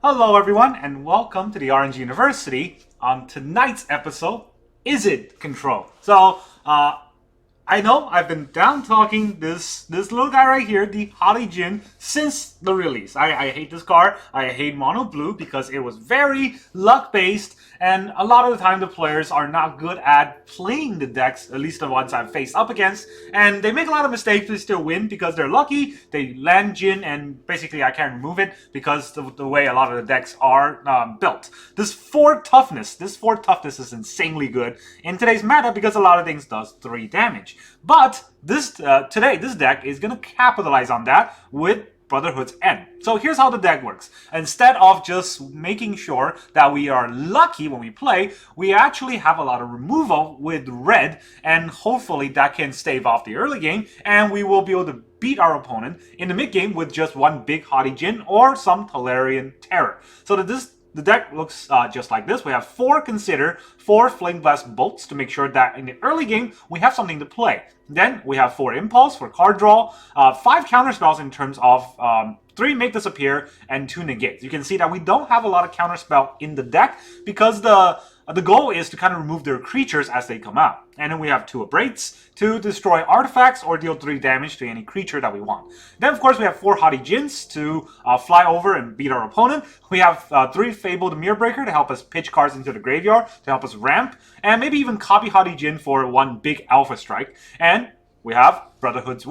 Hello everyone and welcome to the Orange University. On tonight's episode, Izzet Control. I know I've been down talking this little guy right here, the Haughty Djinn, since the release. I hate this card. I hate mono blue because it was very luck based, and a lot of the time the players are not good at playing the decks, at least the ones I've faced up against, and they make a lot of mistakes but still win because they're lucky. They land Djinn, and basically I can't remove it because the way a lot of the decks are built. This 4 toughness is insanely good in today's meta because a lot of things does 3 damage. But this deck is going to capitalize on that with Brotherhood's End. So here's how the deck works. Instead of just making sure that we are lucky when we play, we actually have a lot of removal with red, and hopefully that can stave off the early game, and we will be able to beat our opponent in the mid game with just one big Haughty Djinn or some Tolarian Terror. So that the deck looks just like this. We have 4 Flame Blast Bolts to make sure that in the early game we have something to play. Then we have 4 Impulse for card draw, 5 counter spells in terms of 3 Make Disappear, and 2 Negates. You can see that we don't have a lot of counter spell in the deck because the goal is to kind of remove their creatures as they come out. And then we have 2 Abrades to destroy artifacts or deal 3 damage to any creature that we want. Then, of course, we have 4 Haughty Djinns to fly over and beat our opponent. We have 3 Fabled Mirrorbreaker to help us pitch cards into the graveyard, to help us ramp, and maybe even copy Haughty Djinn for one big Alpha Strike. And we have Brotherhood's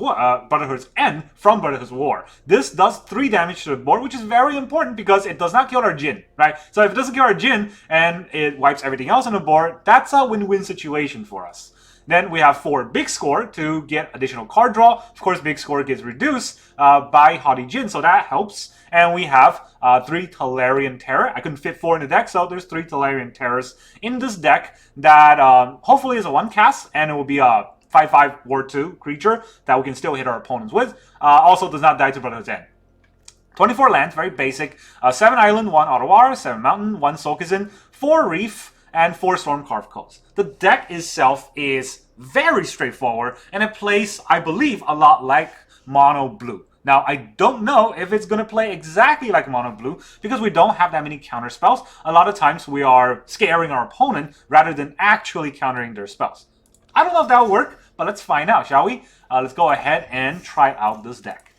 End from Brotherhood's War. This does 3 damage to the board, which is very important because it does not kill our Djinn, right? So if it doesn't kill our Djinn and it wipes everything else on the board, that's a win-win situation for us. Then we have 4 Big Score to get additional card draw. Of course, Big Score gets reduced by Haughty Djinn, so that helps. And we have 3 Tolarian Terror. I couldn't fit 4 in the deck, so there's 3 Tolarian Terrors in this deck that hopefully is a 1-cast, and it will be a 5/5 War 2 creature that we can still hit our opponents with. Also does not die to Brotherhood's End. 24 lands, very basic. 7 Island, 1 Ottawa, 7 Mountain, 1 Solkizin, 4 Reef, and 4 Stormcarved Coast. The deck itself is very straightforward, and it plays, I believe, a lot like Mono Blue. Now, I don't know if it's going to play exactly like Mono Blue because we don't have that many counter spells. A lot of times we are scaring our opponent rather than actually countering their spells. I don't know if that will work, but let's find out, shall we? Let's go ahead and try out this deck.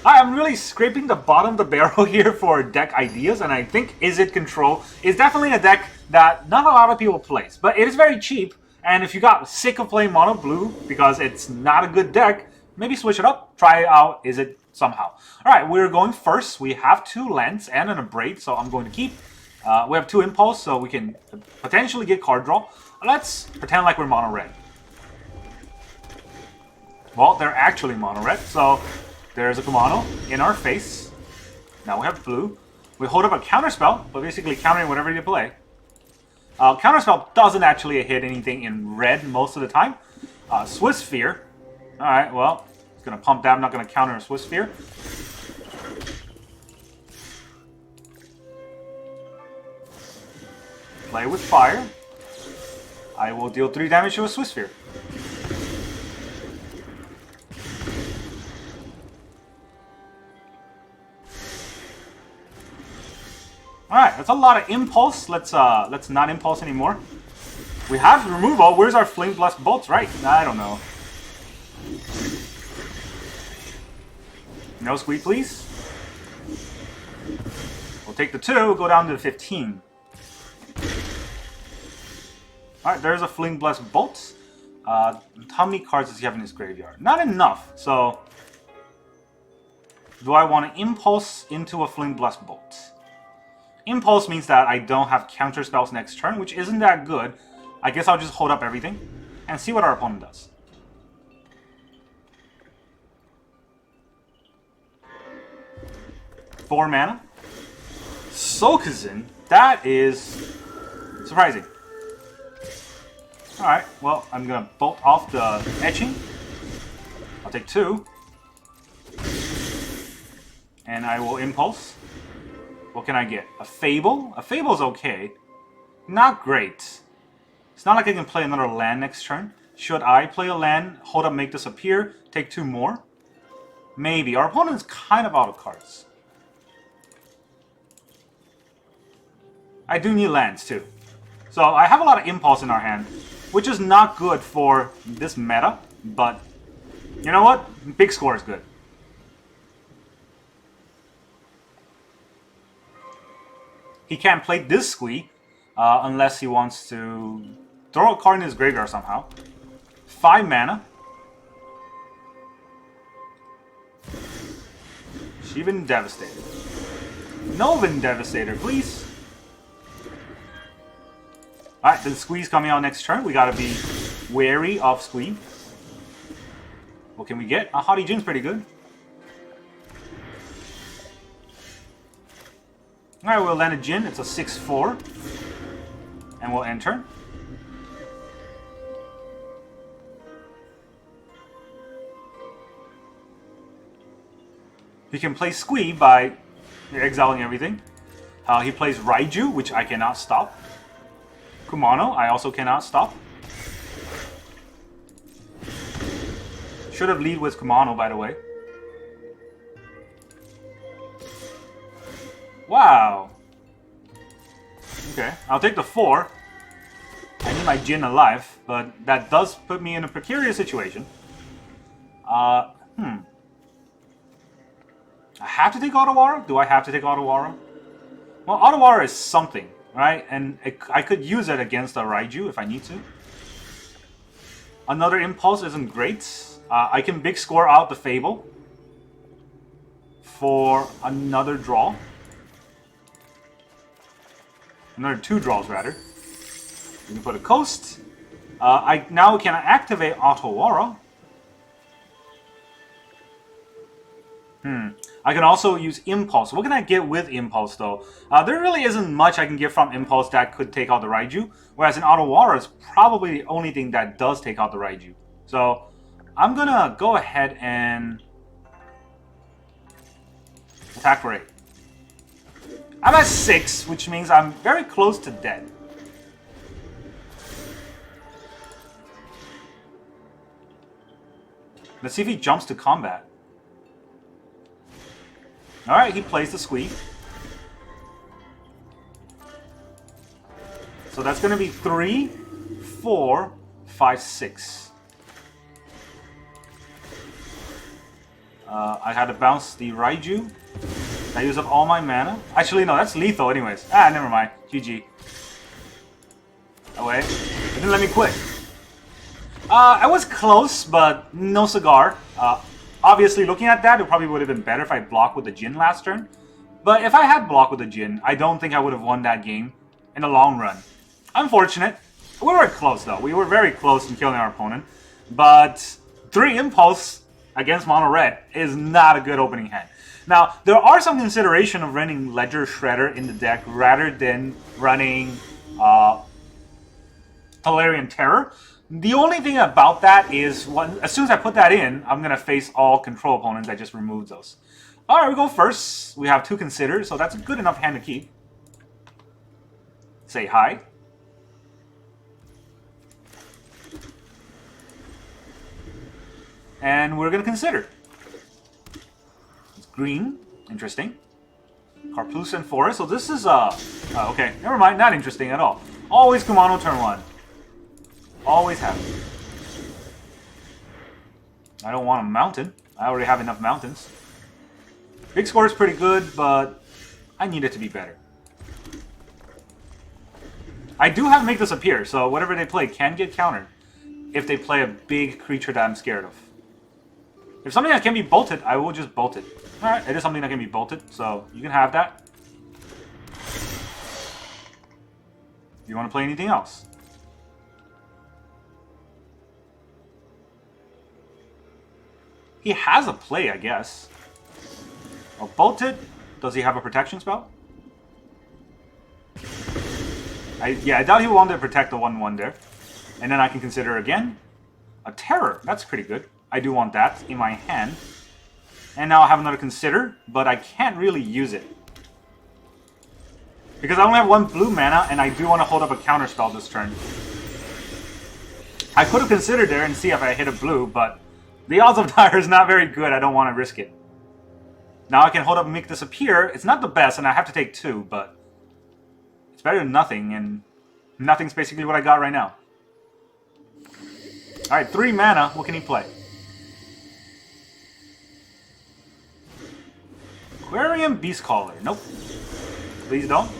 I'm really scraping the bottom of the barrel here for deck ideas, and I think Izzet Control is definitely a deck that not a lot of people plays, but it is very cheap, and if you got sick of playing Mono Blue because it's not a good deck, maybe switch it up, try out Izzet somehow. Alright, we're going first. We have 2 lands and an Abrade, so I'm going to keep. We have 2 Impulse, so we can potentially get card draw. Let's pretend like we're mono red. Well, they're actually mono red, so there's a Kumano in our face. Now we have blue. We hold up a counterspell, but basically countering whatever you play. Counterspell doesn't actually hit anything in red most of the time. Swiss Sphere. Alright, well, it's going to pump that. I'm not going to counter a Swiss Sphere. Play with fire. I will deal 3 damage to a Swiss Sphere. Alright, that's a lot of impulse. Let's not impulse anymore. We have removal. Where's our Flame Blast Bolts, right? I don't know. No squeak, please. We'll take the 2, go down to the 15. Alright, there's a Flame Blast Bolt. How many cards does he have in his graveyard? Not enough, so... Do I want to Impulse into a Flame Blast Bolt? Impulse means that I don't have counter spells next turn, which isn't that good. I guess I'll just hold up everything and see what our opponent does. Four mana. Solkizin. That is surprising. Alright, well, I'm going to bolt off the etching. I'll take 2. And I will impulse. What can I get? A Fable? A Fable's okay. Not great. It's not like I can play another land next turn. Should I play a land, hold up, make disappear, take 2 more? Maybe. Our opponent's kind of out of cards. I do need lands too. So I have a lot of impulse in our hand, which is not good for this meta, but you know what? Big score is good. He can't play this squee unless he wants to throw a card in his graveyard somehow. 5 mana. Shivan Devastator. Novin Devastator, please. Alright, the squeeze coming out next turn. We gotta be wary of squee. What can we get? A Haughty Djinn's pretty good. Alright, we'll land a Djinn. It's a 6/4. And we'll enter. He can play squee by exiling everything. He plays Raiju, which I cannot stop. Kumano, I also cannot stop. Should have lead with Kumano, by the way. Wow. Okay, I'll take the 4. I need my Djinn alive, but that does put me in a precarious situation. I have to take Otawara? Do I have to take Otawara? Well, Otawara is something, right? And I could use it against a Raiju if I need to. Another Impulse isn't great. I can big score out the Fable for another draw. Another 2 draws, rather. We can put a Coast. I now can activate Otawara. I can also use Impulse. What can I get with Impulse, though? There really isn't much I can get from Impulse that could take out the Raiju, whereas an Otawara is probably the only thing that does take out the Raiju. So, I'm gonna go ahead and attack for 8. I'm at 6, which means I'm very close to dead. Let's see if he jumps to combat. Alright, he plays the squee. So that's going to be 3, 4, 5, 6. I had to bounce the Raiju. I use up all my mana. Actually, no, that's lethal anyways. Never mind. GG. Away. It didn't let me quit. I was close, but no cigar. Obviously, looking at that, it probably would have been better if I blocked with the Djinn last turn. But if I had blocked with the Djinn, I don't think I would have won that game in the long run. Unfortunate. We were close, though. We were very close in killing our opponent. But 3 Impulse against Mono Red is not a good opening hand. Now, there are some consideration of running Ledger Shredder in the deck rather than running Tolarian Terror. The only thing about that is, as soon as I put that in, I'm going to face all control opponents. I just removed those. Alright, we go first. We have 2 consider, so that's a good enough hand to keep. Say hi. And we're going to consider. It's green. Interesting. Carplucent Forest. So this is, okay, never mind. Not interesting at all. Always Kumano turn 1. Always have it. I don't want a mountain. I already have enough mountains. Big score is pretty good, but I need it to be better. I do have Make Disappear, so whatever they play can get countered if they play a big creature that I'm scared of. If something that can be bolted, I will just bolt it. Alright, it is something that can be bolted, so you can have that. You want to play anything else? He has a play, I guess. Oh, bolted. Does he have a protection spell? Yeah, I doubt he wanted to protect the 1/1 there. And then I can consider again. A Terror. That's pretty good. I do want that in my hand. And now I have another consider, but I can't really use it. Because I only have 1 blue mana, and I do want to hold up a counter spell this turn. I could have considered there and see if I hit a blue, but The odds of dire is not very good. I don't want to risk it. Now I can hold up and make disappear. It's not the best, and I have to take 2, but it's better than nothing, and nothing's basically what I got right now. Alright, 3 mana. What can he play? Aquarium Beastcaller. Nope. Please don't.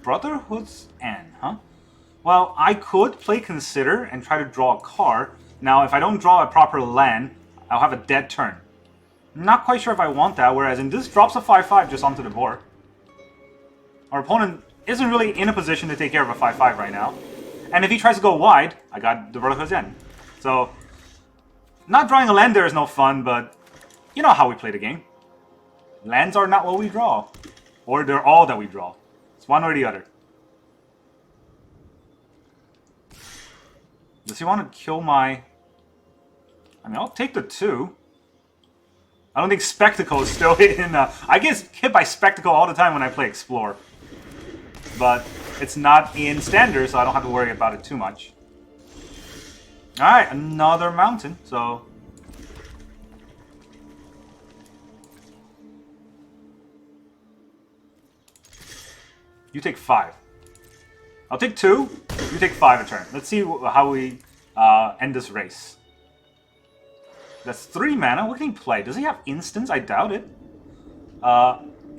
Brotherhood's End, huh? Well, I could play Consider and try to draw a card. Now, if I don't draw a proper land, I'll have a dead turn. I'm not quite sure if I want that, whereas in this drops a 5/5 just onto the board. Our opponent isn't really in a position to take care of a 5/5 right now. And if he tries to go wide, I got the Brotherhood's End. So, not drawing a land there is no fun, but you know how we play the game. Lands are not what we draw. Or they're all that we draw. It's one or the other. Does he want to kill my... I mean, I'll take the 2. I don't think Spectacle is still in... I get hit by Spectacle all the time when I play Explore. But it's not in Standard, so I don't have to worry about it too much. Alright, another mountain, so... You take 5. I'll take 2. You take 5 a turn. Let's see how we end this race. That's 3 mana. What can he play? Does he have instants? I doubt it.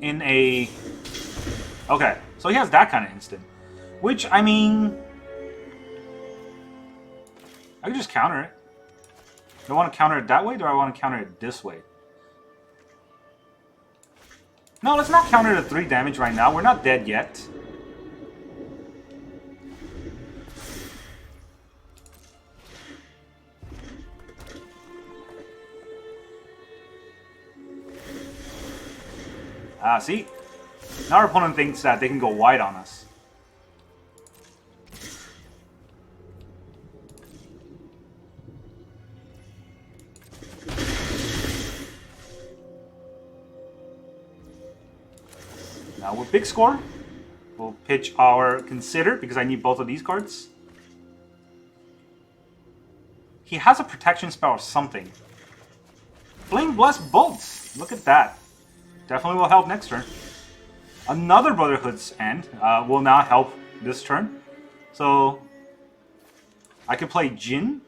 In a... Okay, so he has that kind of instant. Which, I mean... I could just counter it. Do I want to counter it that way, or do I want to counter it this way? No, let's not counter the 3 damage right now. We're not dead yet. Ah, see? Now our opponent thinks that they can go wide on us. Now with big score, we'll pitch our Consider, because I need both of these cards. He has a protection spell or something. Flame Blessed Bolts! Look at that. Definitely will help next turn. Another Brotherhood's End will now help this turn. So I could play Djinn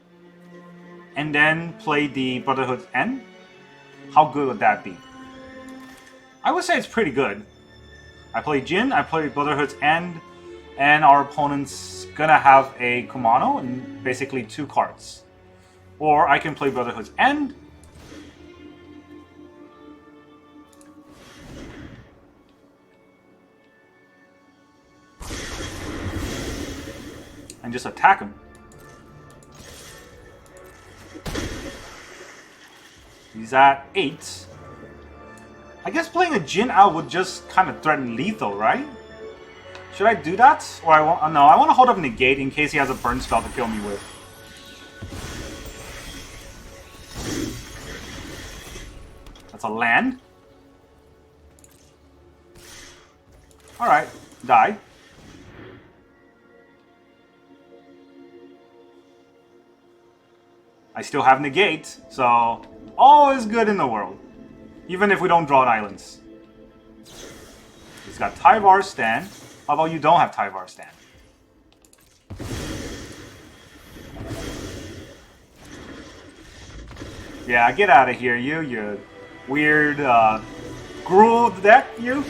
and then play the Brotherhood's End. How good would that be? I would say it's pretty good. I play Djinn, I play Brotherhood's End, and our opponent's gonna have a Kumano and basically 2 cards. Or I can play Brotherhood's End. And just attack him. He's at 8. I guess playing a Djinn out would just kind of threaten lethal, right? Should I do that? Or I want... no, I want to hold up Negate in case he has a burn spell to kill me with. That's a land. Alright, die. I still have Negate, so all is good in the world. Even if we don't draw islands. He's got Tyvar Stand. How about you don't have Tyvar Stand? Yeah, get out of here, you weird Gruul deck, you.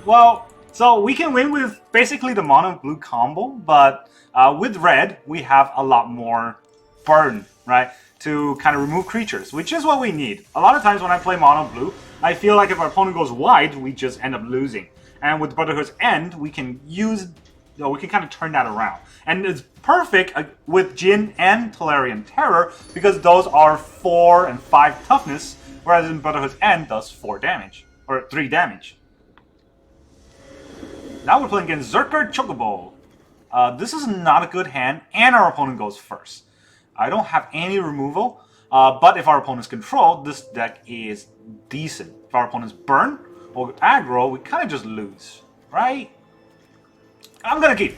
Well, so we can win with basically the mono blue combo, but with red, we have a lot more burn, right? To kind of remove creatures, which is what we need. A lot of times when I play mono blue, I feel like if our opponent goes wide, we just end up losing. And with Brotherhood's End, we can use, we can kind of turn that around. And it's perfect with Djinn and Tolarian Terror, because those are 4 and 5 toughness, whereas in Brotherhood's End does 4 damage, or 3 damage. Now we're playing against Zerker Chocobo. This is not a good hand, and our opponent goes first. I don't have any removal. But if our opponents control, this deck is decent. If our opponents burn or aggro, we kind of just lose, right? I'm gonna keep.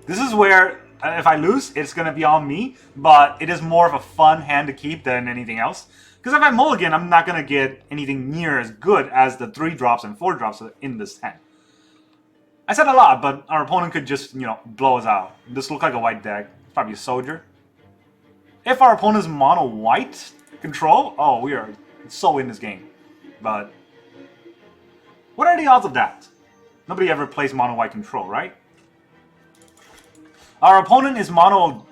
This is where, if I lose, it's gonna be on me, but it is more of a fun hand to keep than anything else. Because if I mulligan, I'm not gonna get anything near as good as the 3 drops and 4 drops in this hand. I said a lot, but our opponent could just, you know, blow us out. This looks like a white deck. It's probably a soldier. If our opponent's mono white control, oh, we are so in this game. But what are the odds of that? Nobody ever plays mono white control, right? Our opponent is mono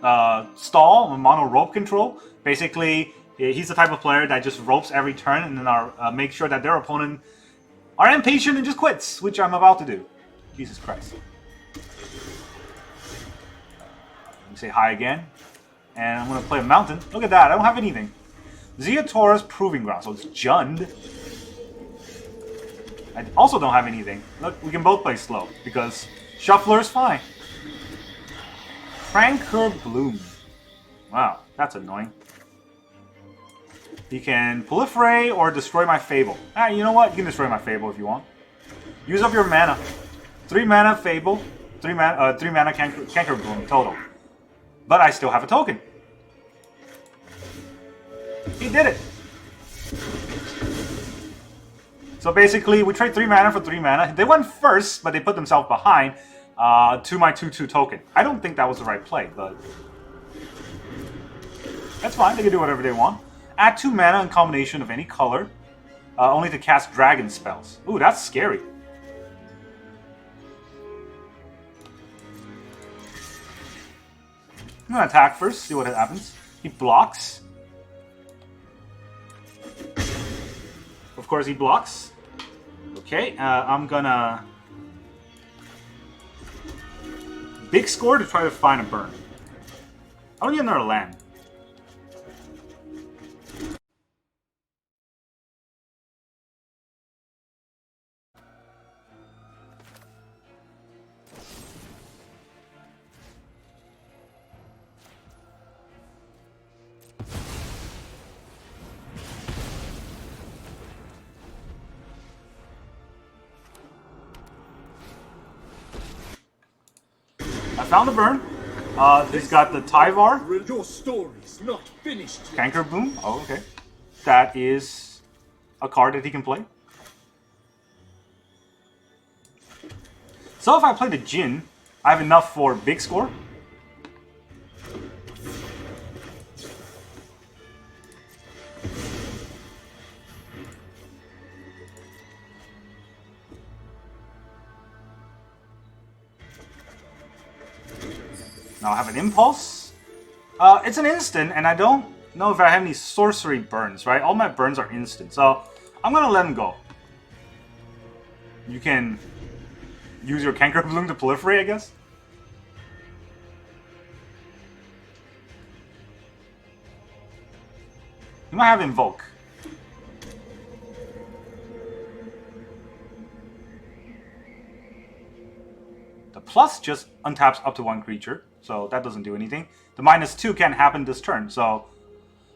stall, mono rope control. Basically, he's the type of player that just ropes every turn and then make sure that their opponent are impatient and just quits, which I'm about to do. Jesus Christ. Let me say hi again. And I'm going to play a mountain. Look at that, I don't have anything. Zeotora's Proving Ground, so it's Jund. I also don't have anything. Look, we can both play slow, because Shuffler is fine. Franker Bloom. Wow, that's annoying. He can proliferate or destroy my Fable. Ah, you know what? You can destroy my Fable if you want. Use up your mana. 3 mana Fable, 3 mana Canker Bloom total. But I still have a token. He did it. So basically, we trade 3 mana for 3 mana. They went first, but they put themselves behind to my 2/2 token. I don't think that was the right play, but that's fine. They can do whatever they want. Add 2 mana in combination of any color, only to cast dragon spells. Ooh, that's scary. I'm gonna attack first, see what happens. He blocks. Of course he blocks. Okay, I'm gonna big score to try to find a burn. I don't need another land. I found a burn. He's got the Tyvar. Your story's not finished yet. Canker Boom. Oh, okay. That is a card that he can play. So if I play the Djinn, I have enough for big score. Now I have an Impulse. It's an instant, and I don't know if I have any sorcery burns, right? All my burns are instant, so I'm gonna let him go. You can use your Canker Bloom to proliferate, I guess? You might have Invoke. The plus just untaps up to 1 creature, so that doesn't do anything. The -2 can't happen this turn, so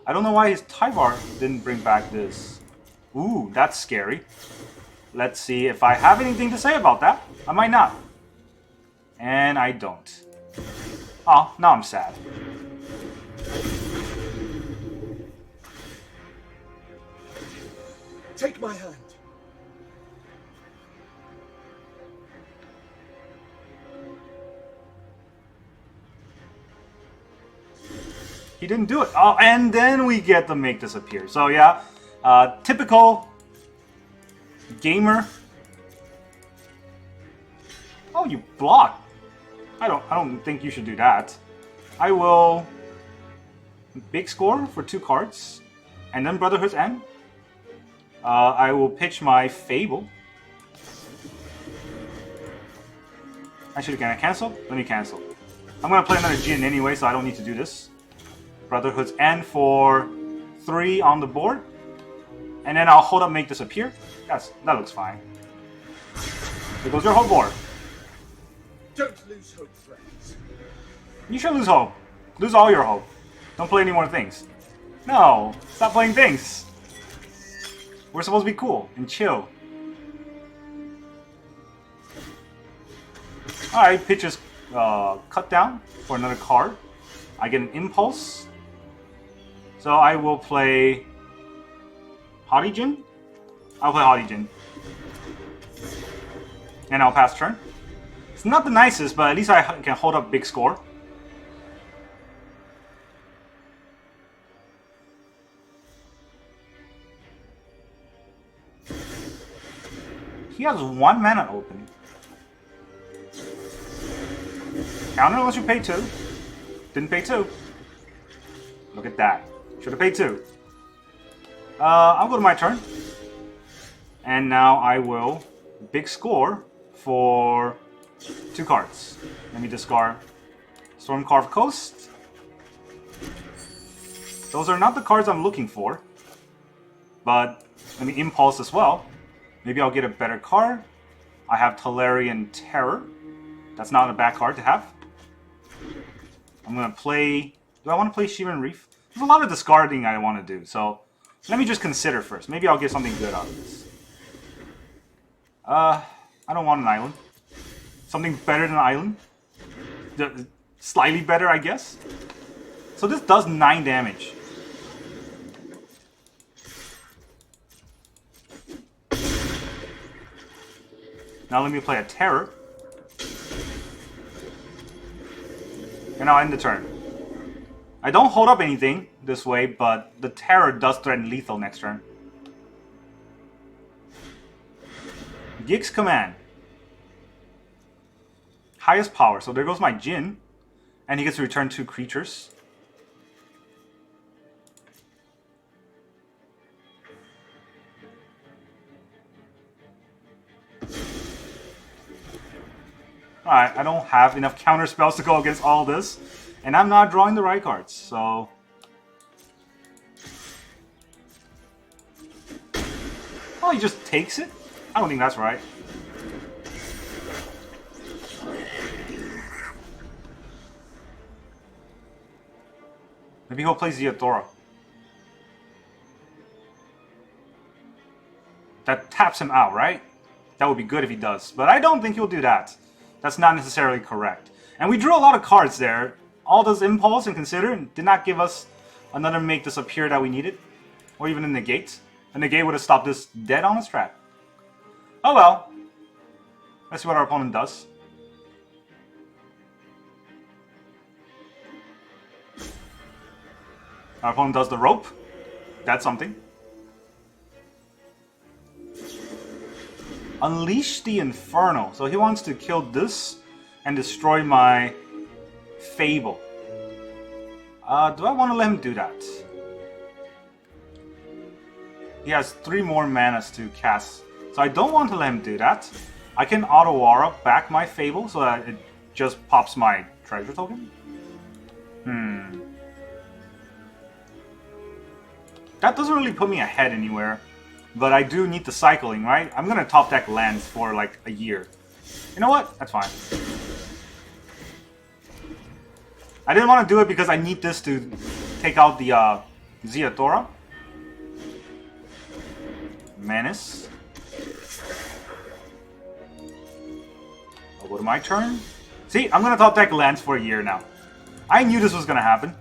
I don't know why his Tyvar didn't bring back this. Ooh, that's scary. Let's see if I have anything to say about that. I might not. And I don't. Oh, now I'm sad. Take my hand. He didn't do it. Oh, and then we get the make disappear. So yeah, typical gamer. Oh, you block. I don't think you should do that. I will big score for 2 cards, and then Brotherhood's End. I will pitch my Fable. Actually, can I cancel? Let me cancel. I'm gonna play another Djinn anyway, so I don't need to do this. Brotherhood's End for 3 on the board. And then I'll hold up Make Disappear. That looks fine. There goes your whole board. Don't lose hope, friends. You should lose hope. Lose all your hope. Don't play any more things. No, stop playing things. We're supposed to be cool and chill. Alright, pitches cut down for another card. I get an impulse. So I will play Haughty Djinn. I'll play Haughty Djinn. And I'll pass turn. It's not the nicest, but at least I can hold up big score. He has 1 mana open. Counter unless you pay 2. Didn't pay 2. Look at that. Should have paid 2. I'll go to my turn. And now I will big score for 2 cards. Let me discard Stormcarved Coast. Those are not the cards I'm looking for. But let me impulse as well. Maybe I'll get a better card. I have Tolarian Terror. That's not a bad card to have. I'm going to play... Do I want to play Shivan Reef? There's a lot of discarding I want to do, so let me just consider first. Maybe I'll get something good out of this. I don't want an island. Something better than an island. Slightly better, I guess. So this does 9 damage. Now let me play a Terror. And I'll end the turn. I don't hold up anything this way, but the Terror does threaten lethal next turn. Gig's Command. Highest power, so there goes my Djinn. And he gets to return 2 creatures. Alright, I don't have enough counter spells to go against all this. And I'm not drawing the right cards, so... Oh, he just takes it? I don't think that's right. Maybe he'll play Ziathora. That taps him out, right? That would be good if he does. But I don't think he'll do that. That's not necessarily correct. And we drew a lot of cards there. All those impulse and consider did not give us another make disappear that we needed. Or even a negate. A negate would have stopped this dead on its track. Oh well. Let's see what our opponent does. Our opponent does the rope. That's something. Unleash the Inferno. So he wants to kill this and destroy my Fable. Do I want to let him do that? He has 3 more manas to cast. So I don't want to let him do that. I can auto-aura back my Fable so that it just pops my treasure token. That doesn't really put me ahead anywhere. But I do need the cycling, right? I'm gonna top deck lands for like a year. You know what? That's fine. I didn't want to do it because I need this to take out the Ziathora. Menace. I'll go to my turn. See, I'm gonna top deck lands for a year now. I knew this was gonna happen.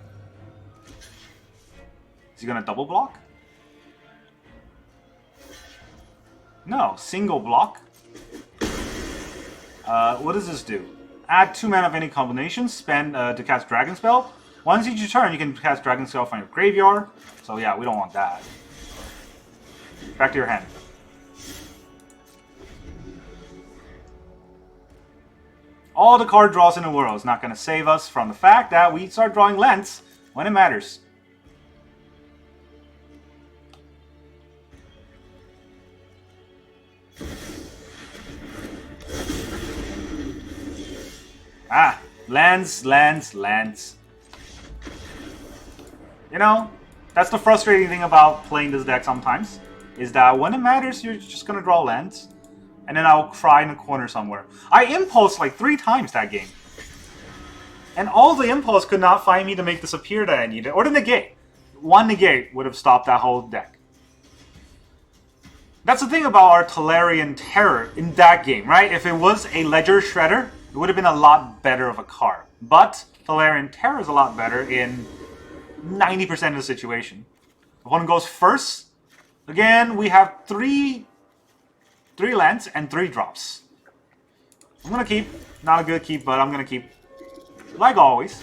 Is he gonna double block? No, single block. What does this do? Add 2 mana of any combination, spend to cast Dragon Spell. Once each turn, you can cast Dragon Spell from your graveyard. So yeah, we don't want that. Back to your hand. All the card draws in the world is not going to save us from the fact that we start drawing lands when it matters. Ah, lands, lands, lands. You know, that's the frustrating thing about playing this deck sometimes, is that when it matters, you're just gonna draw lands, and then I'll cry in a corner somewhere. I impulsed like 3 times that game. And all the impulse could not find me to make this appear that I needed. Or the negate. One negate would have stopped that whole deck. That's the thing about our Tolarian Terror in that game, right? If it was a Ledger Shredder, it would have been a lot better of a card. But Tolarian Terror is a lot better in 90% of the situation. Opponent goes first. Again, we have three lands and 3 drops. I'm gonna keep. Not a good keep, but I'm gonna keep. Like always.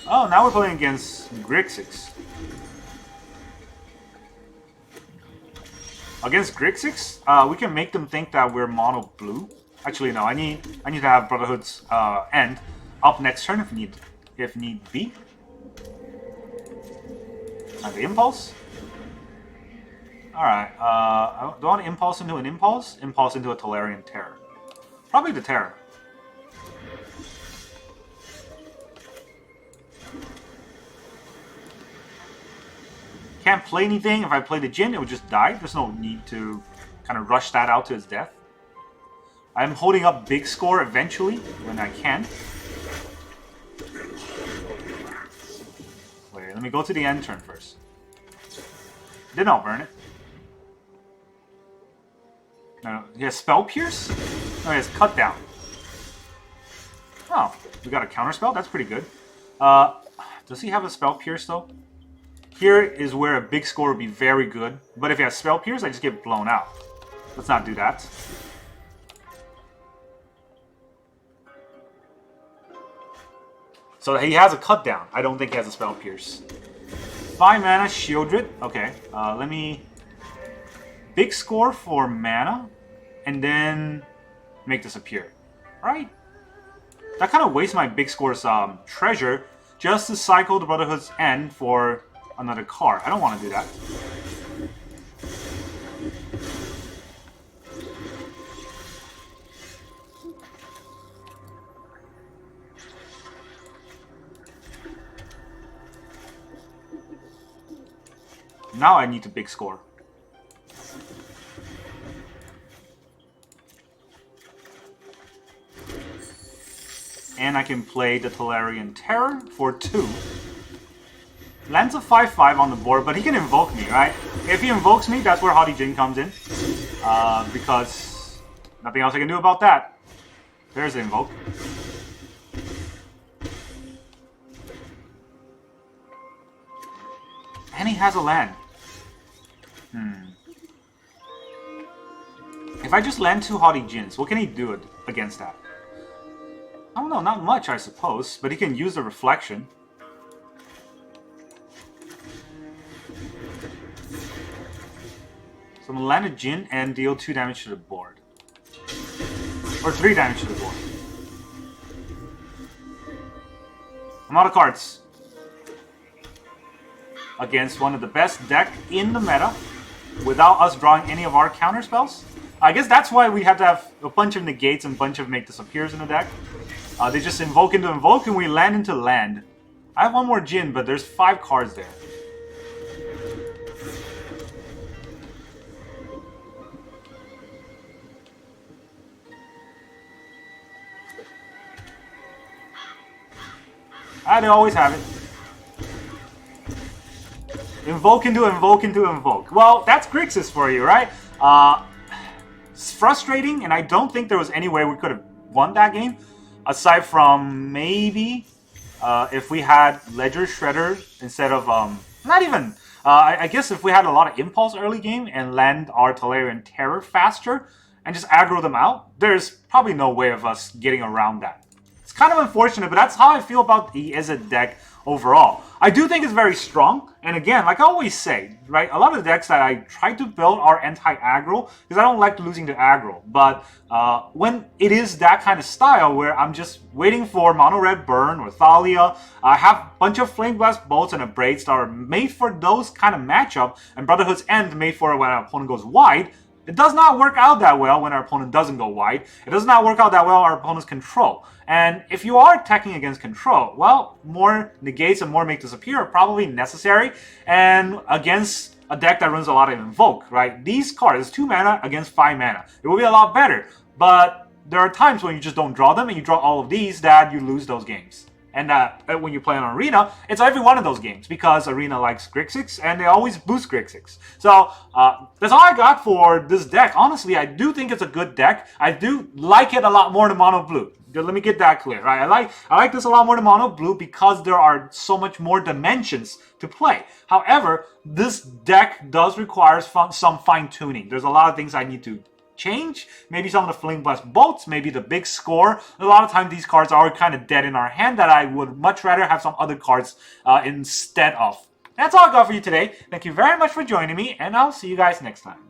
Oh, now we're playing against Grixis. Against Grixis, we can make them think that we're mono blue. Actually, no. I need to have Brotherhood's end up next turn if need be. And the impulse. All right. Do I want to impulse into an impulse? Impulse into a Tolarian Terror. Probably the Terror. Can't play anything. If I play the Djinn, it would just die. There's no need to kind of rush that out to his death. I'm holding up big score eventually when I can. Wait, let me go to the end turn first. Then I'll burn it. No, he has Spell Pierce? No, he has Cut Down. Oh, we got a counterspell? That's pretty good. Does he have a Spell Pierce though? Here is where a big score would be very good. But if he has Spell Pierce, I just get blown out. Let's not do that. So he has a Cut Down. I don't think he has a Spell Pierce. 5 mana, Shieldred. Okay, let me... Big score for mana, and then make this appear. Right? That kind of wastes my big score's treasure just to cycle the Brotherhood's End for another card. I don't want to do that. Now I need to big score. And I can play the Tolarian Terror for 2. Lands a 5/5 on the board, but he can invoke me, right? If he invokes me, that's where Haughty Djinn comes in. Because nothing else I can do about that. There's the invoke. And he has a land. If I just land 2 Haughty Djinns, what can he do against that? I don't know, not much I suppose, but he can use the reflection. So I'm gonna land a Djinn and deal 2 damage to the board. Or 3 damage to the board. I'm out of cards. Against one of the best deck in the meta, without us drawing any of our counter spells. I guess that's why we have to have a bunch of negates and a bunch of make disappears in the deck. They just invoke into invoke and we land into land. I have one more Djinn, but there's 5 cards there. They always have it. Invoke into invoke into invoke. Well, that's Grixis for you, right? It's frustrating, and I don't think there was any way we could have won that game. Aside from maybe if we had Ledger Shredder instead of... not even... I guess if we had a lot of impulse early game and land our Tolarian Terror faster and just aggro them out, there's probably no way of us getting around that. It's kind of unfortunate, but that's how I feel about the Izzet deck overall. I do think it's very strong, and again, like I always say, right, a lot of the decks that I try to build are anti-aggro, because I don't like losing to aggro, but when it is that kind of style where I'm just waiting for Mono Red Burn or Thalia, I have a bunch of Flame Blast Bolts and Abrades that are made for those kind of matchup, and Brotherhood's End made for when our opponent goes wide. It does not work out that well when our opponent doesn't go wide. It does not work out that well our opponent's control. And if you are attacking against control, well, more negates and more make disappear are probably necessary. And against a deck that runs a lot of invoke, right? These cards, 2 mana against 5 mana. It will be a lot better. But there are times when you just don't draw them and you draw all of these that you lose those games. And when you play on Arena, it's every one of those games because Arena likes Grixis and they always boost Grixis. So that's all I got for this deck. Honestly, I do think it's a good deck. I do like it a lot more than Mono Blue. Let me get that clear, right? I like this a lot more than Mono Blue because there are so much more dimensions to play. However, this deck does require some fine-tuning. There's a lot of things I need to change. Maybe some of the Fling Blast Bolts, maybe the big score. A lot of times these cards are kind of dead in our hand that I would much rather have some other cards instead of. That's all I got for you today. Thank you very much for joining me, and I'll see you guys next time.